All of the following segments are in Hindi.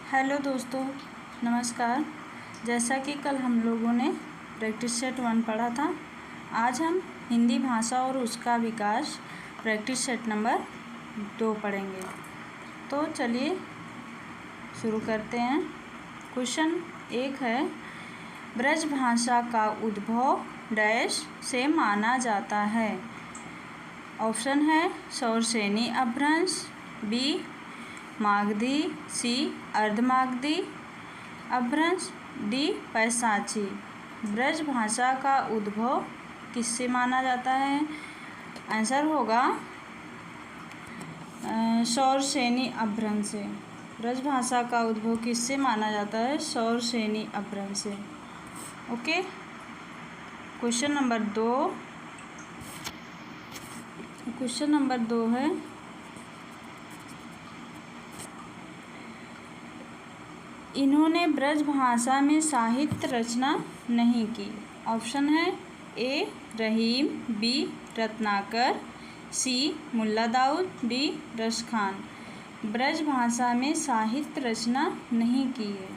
हेलो दोस्तों, नमस्कार। जैसा कि कल हम लोगों ने प्रैक्टिस सेट 1 पढ़ा था, आज हम हिंदी भाषा और उसका विकास प्रैक्टिस सेट नंबर 2 पढ़ेंगे। तो चलिए शुरू करते हैं। क्वेश्चन 1 है, ब्रज भाषा का उद्भव डैश से माना जाता है। ऑप्शन है शौरसेनी अपभ्रंश, बी मागधी, सी अर्धमागधी अपभ्रंश, डी पैशाची। ब्रज भाषा का उद्भव किससे माना जाता है? आंसर होगा शौरसेनी अपभ्रंश से। ब्रज भाषा का उद्भव किससे माना जाता है? शौरसेनी अपभ्रंश से। ओके। क्वेश्चन नंबर 2 है, इन्होंने ब्रज भाषा में साहित्य रचना नहीं की। ऑप्शन है ए रहीम, बी रत्नाकर, सी मुल्ला दाऊद, डी रश खान। ब्रज भाषा में साहित्य रचना नहीं की है।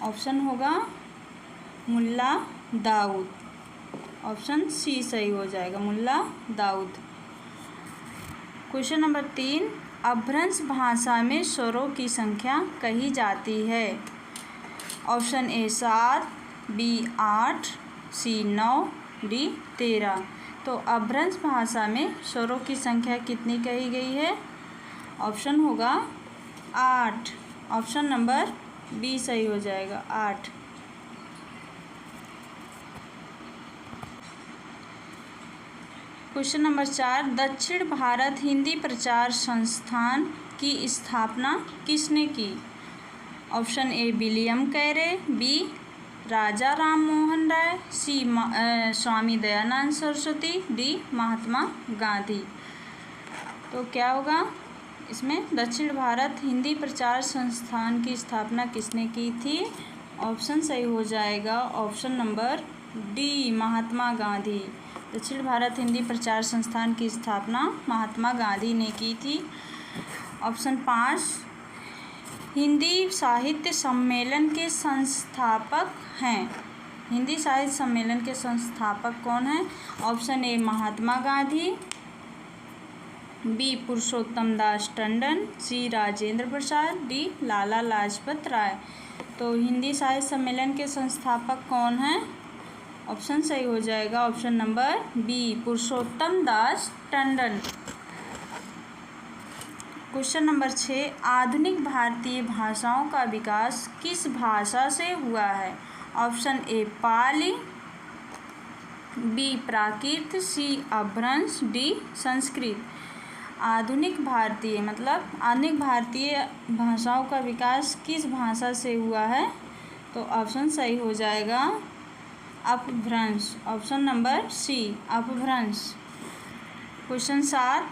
ऑप्शन होगा मुल्ला दाऊद। ऑप्शन सी सही हो जाएगा, मुल्ला दाऊद। क्वेश्चन नंबर 3, अपभ्रंश भाषा में स्वरों की संख्या कही जाती है। Option A 7, B 8, C 9, D 13। तो अपभ्रंश भाषा में स्वरों की संख्या कितनी कही गई है? ऑप्शन होगा 8। ऑप्शन नंबर बी सही हो जाएगा, 8। क्वेश्चन नंबर 4, दक्षिण भारत हिंदी प्रचार संस्थान की स्थापना किसने की? Option A William Carey, B Raja Ram Mohan Roy, C Swami Dayanand Saraswati, D Mahatma Gandhi. तो क्या होगा इसमें? दक्षिण भारत हिंदी प्रचार संस्थान की स्थापना किसने की थी? ऑप्शन सही हो जाएगा, option number D Mahatma Gandhi. दक्षिण भारत हिंदी प्रचार संस्थान की स्थापना महात्मा गांधी ने की थी। ऑप्शन 5, हिंदी साहित्य सम्मेलन के संस्थापक हैं। हिंदी साहित्य सम्मेलन के संस्थापक कौन हैं? Option A Mahatma Gandhi, B Purushottam Das Tandon, C Rajendra Prasad, D Lala Lajpat Rai. तो हिंदी साहित्य सम्मेलन के संस्थापक कौन हैं? ऑप्शन सही हो जाएगा, option number B Purushottam Das Tandon. Question number 6, आधुनिक भारतीय भाषाओं का विकास किस भाषा से हुआ है? ऑप्शन ए पाली, बी प्राकृत, सी अपभ्रंश, डी संस्कृत। आधुनिक भारतीय भाषाओं का विकास किस भाषा से हुआ है? तो ऑप्शन सही हो जाएगा अपभ्रंश। ऑप्शन नंबर सी अपभ्रंश। क्वेश्चन 7,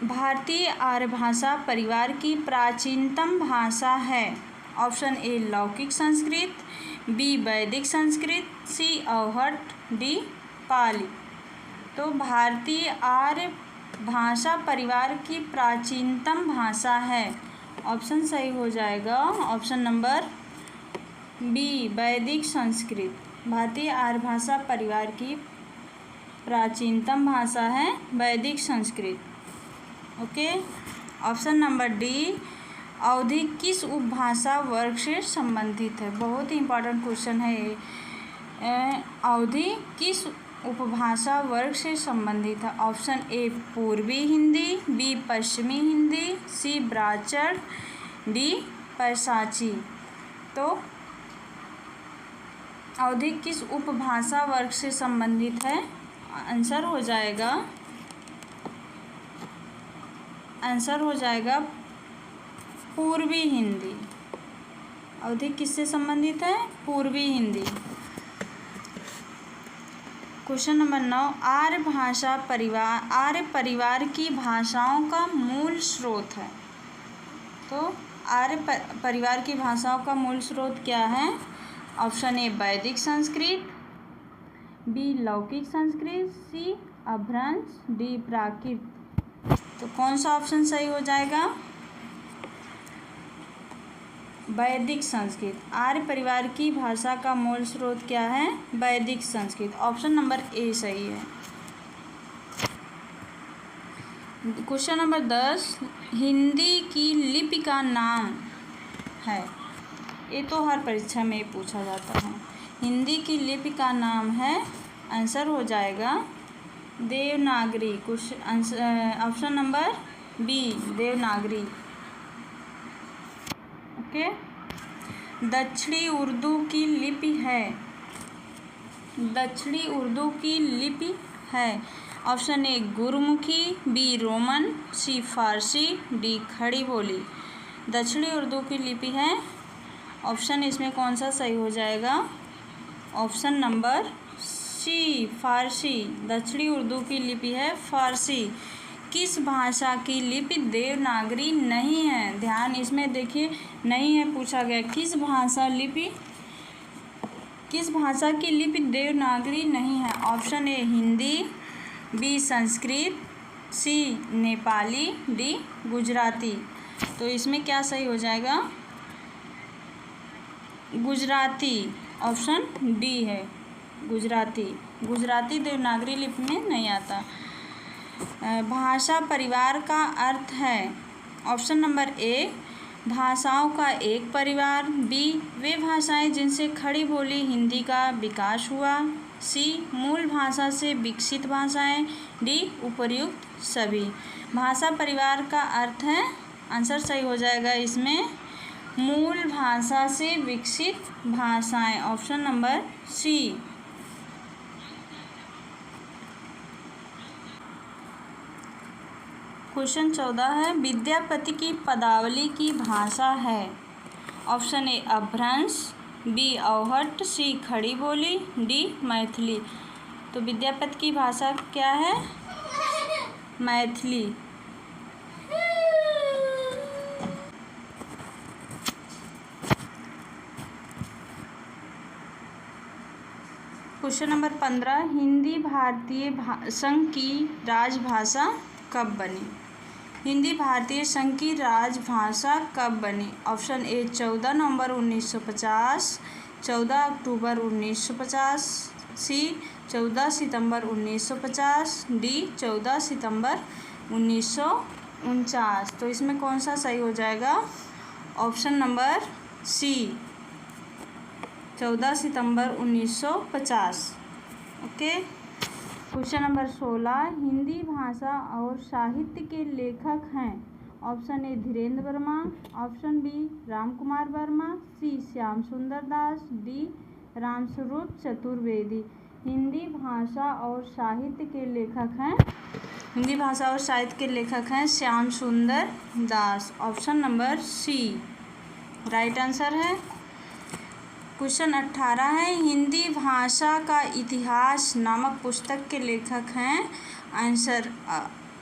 भारतीय आर्य भाषा परिवार की प्राचीनतम भाषा है। ऑप्शन ए लौकिक संस्कृत, बी वैदिक संस्कृत, सी अवहट, डी पाली। तो भारतीय आर्य भाषा परिवार की प्राचीनतम भाषा है। ऑप्शन सही हो जाएगा, ऑप्शन नंबर बी वैदिक संस्कृत। भारतीय आर्य भाषा परिवार की प्राचीनतम भाषा है वैदिक Sanskrit. Okay. Option number D, Awadhi किस उपभाषा वर्ग से संबंधित है? बहुत ही इंपॉर्टेंट क्वेश्चन है ये। अवधी किस उपभाषा वर्ग से संबंधित है? ऑप्शन ए पूर्वी हिंदी, बी पश्चिमी हिंदी, सी ब्राह्मण, डी पैशाची। तो अवधी किस उपभाषा वर्ग से संबंधित है? आंसर हो जाएगा पूर्वी हिंदी। अवधी किससे संबंधित है? पूर्वी हिंदी। क्वेश्चन नंबर 9, आर्य परिवार की भाषाओं का मूल स्रोत है। तो आर्य परिवार की भाषाओं का मूल स्रोत क्या है? ऑप्शन ए वैदिक संस्कृत, बी लौकिक संस्कृत, सी अपभ्रंश, डी प्राकृत। तो कौन सा ऑप्शन सही हो जाएगा? वैदिक संस्कृत। आर्य परिवार की भाषा का मूल स्रोत क्या है? वैदिक संस्कृत। ऑप्शन नंबर ए सही है। क्वेश्चन नंबर 10, हिंदी की लिपि का नाम है। ये तो हर परीक्षा में पूछा जाता है। हिंदी की लिपि का नाम है, आंसर हो जाएगा Devanagari. Option number B Devanagari. Okay. दक्षिणी उर्दू की लिपि है। दक्षिणी उर्दू की लिपि है। Option A Gurmukhi, B Roman, C Farsi, D Khadi Boli. दक्षिणी उर्दू की लिपि है। ऑप्शन इसमें कौन सा सही हो जाएगा? ऑप्शन नंबर सी फारसी। दक्षिणी उर्दू की लिपि है फारसी। किस भाषा की लिपि देवनागरी नहीं है? ध्यान इसमें देखिए, नहीं है पूछा गया। किस भाषा की लिपि देवनागरी नहीं है? Option A Hindi, B Sanskrit, C Nepali, D Gujarati. तो इसमें क्या सही हो जाएगा? गुजराती। ऑप्शन डी है गुजराती। गुजराती देवनागरी लिपि में नहीं आता। भाषा परिवार का अर्थ है। ऑप्शन नंबर ए भाषाओं का एक परिवार, बी वे भाषाएं जिनसे खड़ी बोली हिंदी का विकास हुआ, सी मूल भाषा से विकसित भाषाएं, डी उपर्युक्त सभी। भाषा परिवार का अर्थ है, आंसर सही हो जाएगा इसमें मूल भाषा से विकसित भाषाएं। ऑप्शन नंबर सी। क्वेश्चन 14 है, विद्यापति की पदावली की भाषा है। ऑप्शन ए अपभ्रंश, बी अवहट्ट, सी खड़ी बोली, डी मैथिली। तो विद्यापति की भाषा क्या है? मैथिली। क्वेश्चन नंबर 15, हिंदी भारतीय संघ की राजभाषा कब बनी? हिंदी भारतीय संघ की राजभाषा कब बनी? ऑप्शन ए 14 नवंबर 1950, 14 अक्टूबर 1950, सी 14 सितंबर 1950, डी 14 सितंबर 1949। तो इसमें कौन सा सही हो जाएगा? ऑप्शन नंबर सी 14 सितंबर 1950। ओके। क्वेश्चन नंबर 16, हिंदी भाषा और साहित्य के लेखक हैं। Option A Dhirendra Verma, option B Ramkumar Verma, C Shyam Sundar Das, D Ramswaroop Chaturvedi. Hindi भाषा और साहित्य के लेखक हैं, हिंदी भाषा और साहित्य के लेखक हैं Shyam Sundar Das. Option number C right answer है। क्वेश्चन 18 है, हिंदी भाषा का इतिहास नामक पुस्तक के लेखक हैं। Answer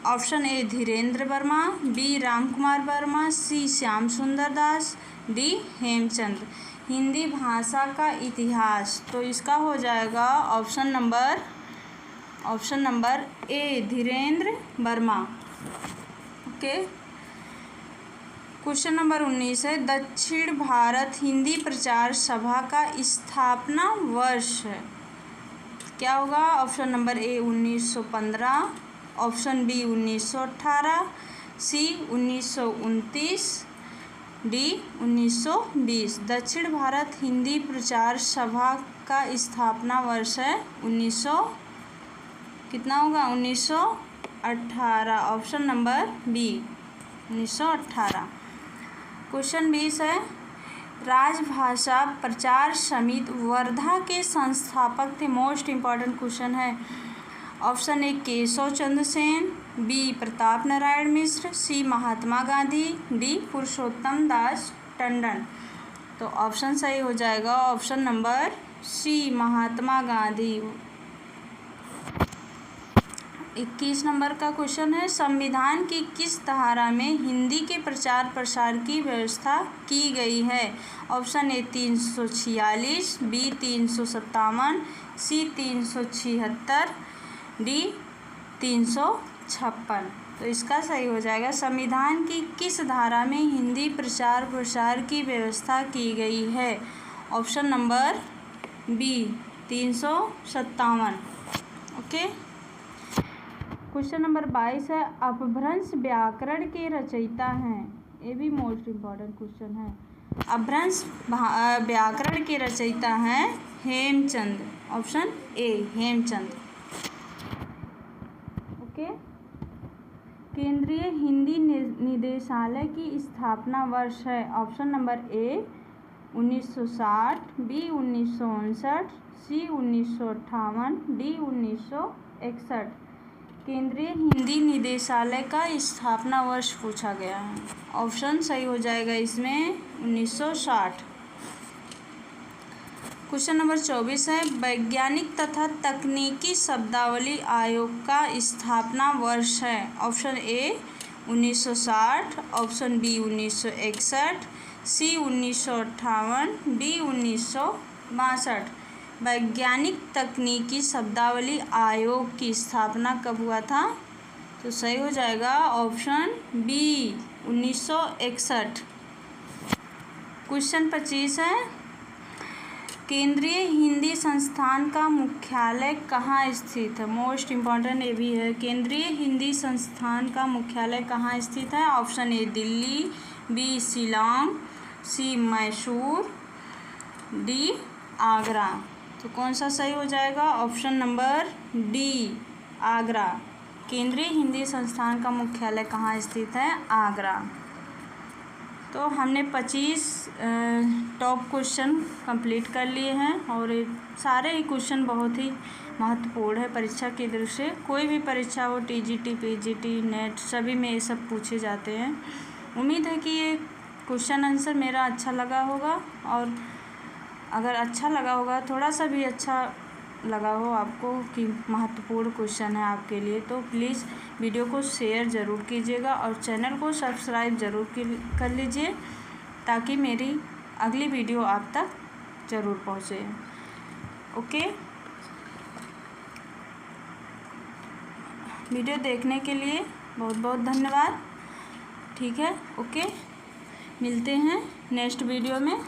option A Dhirendra Verma, B Ramkumar Verma, C Shyam Sundar Das, D Hemchand. Hindi भाषा का इतिहास, तो इसका हो जाएगा ऑप्शन नंबर ए Dhirendra Verma. Okay. Question number 19 है, दक्षिण भारत हिंदी प्रचार सभा का स्थापना वर्ष है। क्या होगा? Option number A 1915, option B 1918, C 1929, D 1920। Dakshin Bharat Hindi प्रचार सभा का स्थापना वर्ष है 1918। Option number B 1918। क्वेश्चन 20 है, राजभाषा प्रचार समिति वर्धा के संस्थापक थे। मोस्ट इम्पॉर्टेंट क्वेश्चन है। Option A Keshav Chandra Sen, B Pratap Narayan Mishra, C Mahatma Gandhi, D Purushottam Das Tandon. तो ऑप्शन सही हो जाएगा option number C Mahatma Gandhi. 21 नंबर का क्वेश्चन है, संविधान की किस धारा में हिंदी के प्रचार प्रसार की व्यवस्था की गई है? Option A 346, B 357, C 376, D 356। तो इसका सही हो जाएगा संविधान की किस धारा में हिंदी प्रचार प्रसार की व्यवस्था की गई है। Option number B 357। Okay. Question number 22 है अपभ्रंश व्याकरण के रचयिता हैं। ये भी मोस्ट इम्पॉर्टेंट क्वेश्चन है। अपभ्रंश व्याकरण के रचयिता हैं Hemchand. Option A Hemchand. Okay. केंद्रीय हिंदी निदेशालय की स्थापना वर्ष है। Option number A 1960, B 1959, C 1958, D 1961। केंद्रीय हिंदी निदेशालय का स्थापना वर्ष पूछा गया है। ऑप्शन सही हो जाएगा इसमें 1960। क्वेश्चन नंबर 24 है वैज्ञानिक तथा तकनीकी शब्दावली आयोग का स्थापना वर्ष है। Option A 1960, option B 1961, C 1958, D 1962। वैज्ञानिक तकनीकी शब्दावली आयोग की स्थापना कब हुआ था? तो सही हो जाएगा ऑप्शन बी 1961। क्वेश्चन 25 है केंद्रीय हिंदी संस्थान का मुख्यालय कहाँ स्थित है। मोस्ट इम्पॉर्टेंट ये भी है। केंद्रीय हिंदी संस्थान का मुख्यालय कहाँ स्थित है। Option A Delhi, B Shillong, C Mysore, D Agra. तो कौन सा सही हो जाएगा? Option number D Agra. केंद्रीय हिंदी संस्थान का मुख्यालय कहाँ स्थित है? आगरा। तो हमने 25 टॉप क्वेश्चन कंप्लीट कर लिए हैं और सारे ही क्वेश्चन बहुत ही महत्वपूर्ण है परीक्षा की दृष्टि से। कोई भी परीक्षा हो टीजीटी, पीजीटी, नेट सभी में ये सब पूछे जाते हैं। उम्मीद है कि ये क्वेश्चन आंसर मेरा अच्छा लगा होगा और अगर अच्छा लगा होगा थोड़ा सा भी अच्छा लगा हो आपको कि महत्वपूर्ण क्वेश्चन है आपके लिए तो प्लीज़ वीडियो को शेयर ज़रूर कीजिएगा और चैनल को सब्सक्राइब ज़रूर कर लीजिए ताकि मेरी अगली वीडियो आप तक ज़रूर पहुँचे। ओके। वीडियो देखने के लिए बहुत बहुत धन्यवाद। ठीक है। ओके, मिलते हैं नेक्स्ट वीडियो में।